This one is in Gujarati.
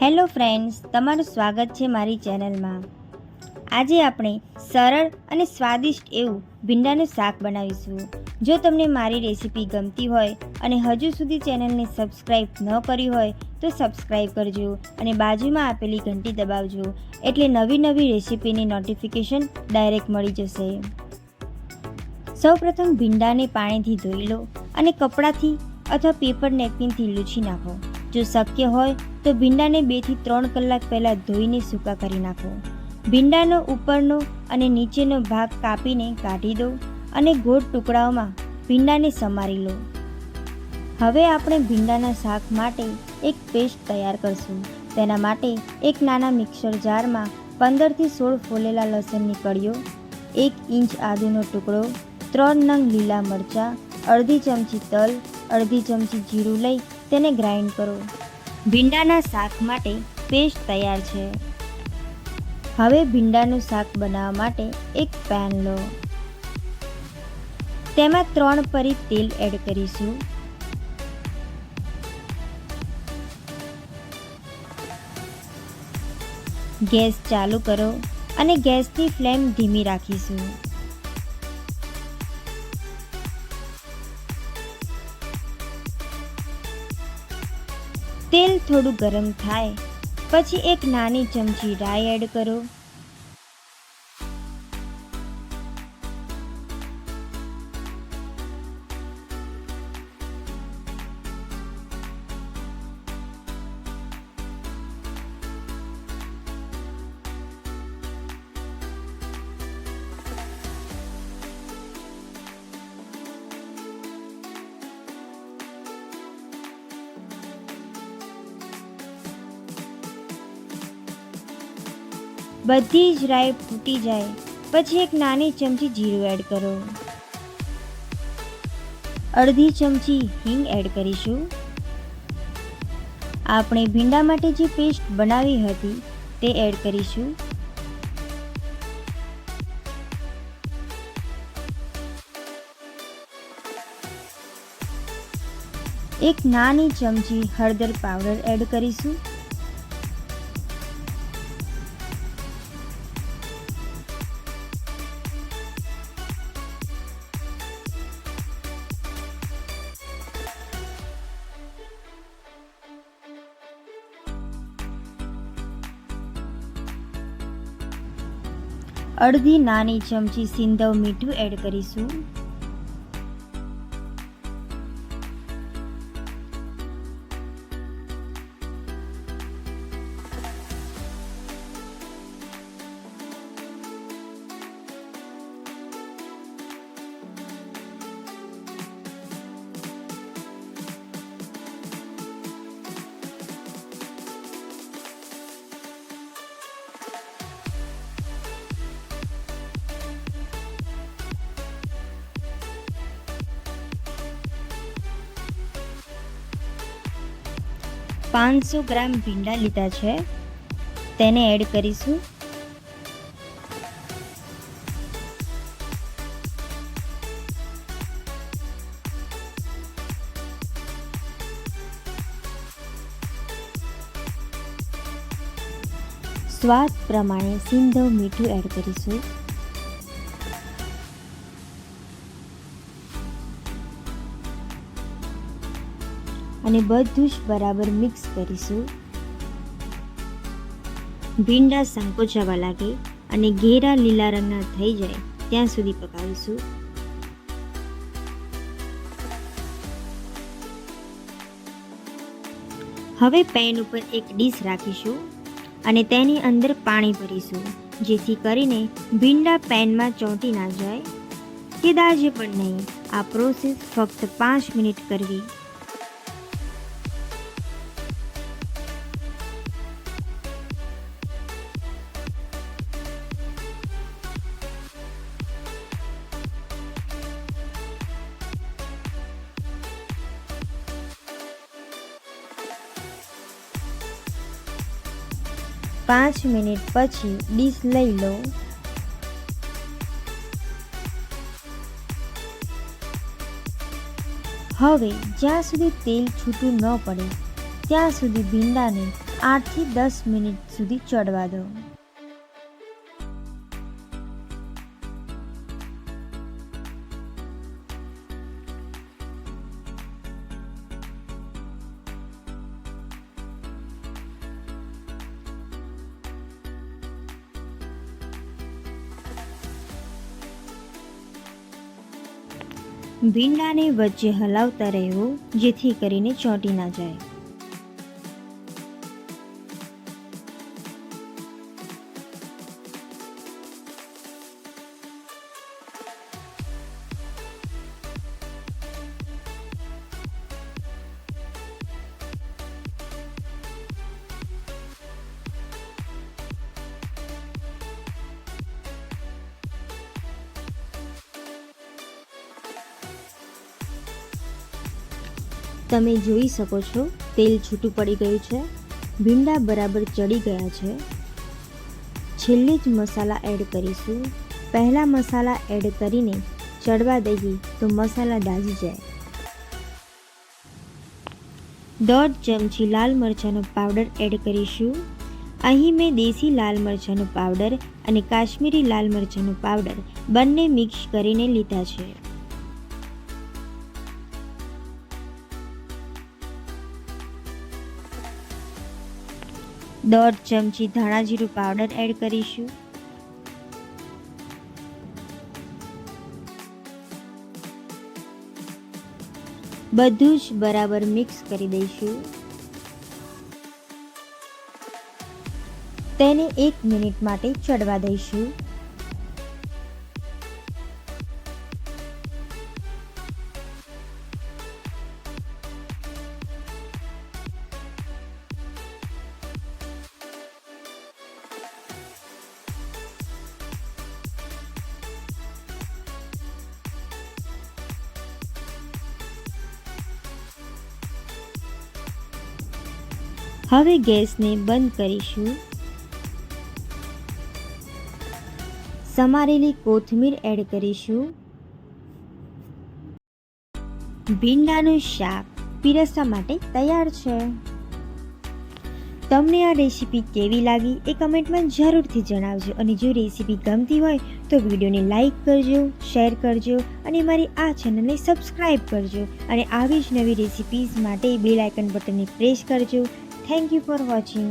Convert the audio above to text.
હેલો ફ્રેન્ડ્સ, તમારું સ્વાગત છે મારી ચેનલમાં. આજે આપણે સરળ અને સ્વાદિષ્ટ એવું ભીંડાનું શાક બનાવીશું. જો તમને મારી રેસીપી ગમતી હોય અને હજુ સુધી ચેનલને સબસ્ક્રાઈબ ન કરી હોય તો સબસ્ક્રાઈબ કરજો અને બાજુમાં આપેલી ઘંટી દબાવજો, એટલે નવી રેસીપીની નોટિફિકેશન ડાયરેક્ટ મળી જશે. સૌપ્રથમ ભીંડાને પાણીથી ધોઈ લો અને કપડાથી અથવા પેપર નેપકિનથી લૂછી નાખો. જો શક્ય હોય તો ભીંડાને 2 થી 3 કલાક પહેલાં ધોઈને સૂકા કરી નાખો. ભીંડાનો ઉપરનો અને નીચેનો ભાગ કાપીને કાઢી દો અને ગોળ ટુકડાઓમાં ભીંડાને સમારી લો. હવે આપણે ભીંડાના શાક માટે એક પેસ્ટ તૈયાર કરશું. તેના માટે એક નાના મિક્સર જારમાં 15 થી 16 ફોલેલા લસણની કળીઓ, 1 ઇંચ આદુનો ટુકડો, 3 નંગ લીલા મરચાં, અડધી ચમચી તલ, અડધી ચમચી જીરું લઈ તેને ગ્રાઇન્ડ કરો. ભીંડાના શાક માટે પેસ્ટ તૈયાર છે. હવે ભીંડાનું શાક બનાવવા માટે એક પેન લો. તેમાં 3 પરી તેલ એડ કરીશું. ગેસ ચાલુ કરો અને ગેસની ફ્લેમ ધીમી રાખીશું. તેલ થોડું ગરમ થાય પછી એક નાની ચમચી રાઈ એડ કરો. બધી જ રાઈ ફૂટી જાય પછી એક નાની ચમચી જીરું એડ કરો. અડધી ચમચી હિંગ એડ કરીશું. આપણે ભીંડા માટે જે પેસ્ટ બનાવી હતી તે એડ કરીશું. એક નાની ચમચી હળદર પાવડર એડ કરીશું. અડધી નાની ચમચી સિંધવ મીઠું એડ કરીશું. પાંચસો ગ્રામ ભીંડા લીધા છે, તેને એડ કરીશું. સ્વાદ પ્રમાણે સિંધવ મીઠું એડ કરીશું. અને બધું જ બરાબર મિક્સ કરીશું. ભીંડા સંકોચાવા લાગે અને ઘેરા લીલા રંગના થઈ જાય ત્યાં સુધી પકાવીશું. હવે પેન ઉપર એક ડીશ રાખીશું અને તેની અંદર પાણી ભરીશું, જેથી કરીને ભીંડા પેનમાં ચોંટી ના જાય કે દાજે પણ નહીં. આ પ્રોસેસ ફક્ત 5 મિનિટ કરવી. પાંચ મિનિટ પછી ડીશ લઈ લો. હવે જ્યાં સુધી તેલ છૂટું ન પડે ત્યાં સુધી ભીંડાને 8 થી 10 મિનિટ સુધી ચડવા દો. ભીંડાને વચ્ચે હલાવતા રહેવું જેથી કરીને ચોંટી ના જાય. તમે જોઈ શકો છો તેલ છૂટું પડી ગયું છે. ભીંડા બરાબર ચડી ગયા છે. છેલ્લે જ મસાલા એડ કરીશું. પહેલાં મસાલા એડ કરીને ચડવા દઈએ તો મસાલા દાજી જાય. 1.5 ચમચી લાલ મરચાંનો પાવડર એડ કરીશું. અહીં મેં દેશી લાલ મરચાંનો પાવડર અને કાશ્મીરી લાલ મરચાંનો પાવડર બંને મિક્સ કરીને લીધા છે. 1.5 ચમચી ધાણા જીરું પાવડર એડ કરીશું. બધું જ બરાબર મિક્સ કરી દઈશું. તેને 1 મિનિટ માટે ચડવા દઈશું. હવે ગેસને બંધ કરીશું. સમારેલી કોથમીર એડ કરીશું. ભીંડાનું શાક પીરસવા માટે તૈયાર છે. તમને આ રેસીપી કેવી લાગી એ કમેન્ટમાં જરૂરથી જણાવજો. અને જો રેસીપી ગમતી હોય તો વિડીયોને લાઈક કરજો, શેર કરજો અને મારી આ ચેનલને સબસ્ક્રાઈબ કરજો. અને આવી જ નવી રેસીપીઝ માટે બેલ આઇકન બટનને પ્રેસ કરજો. Thank you for watching.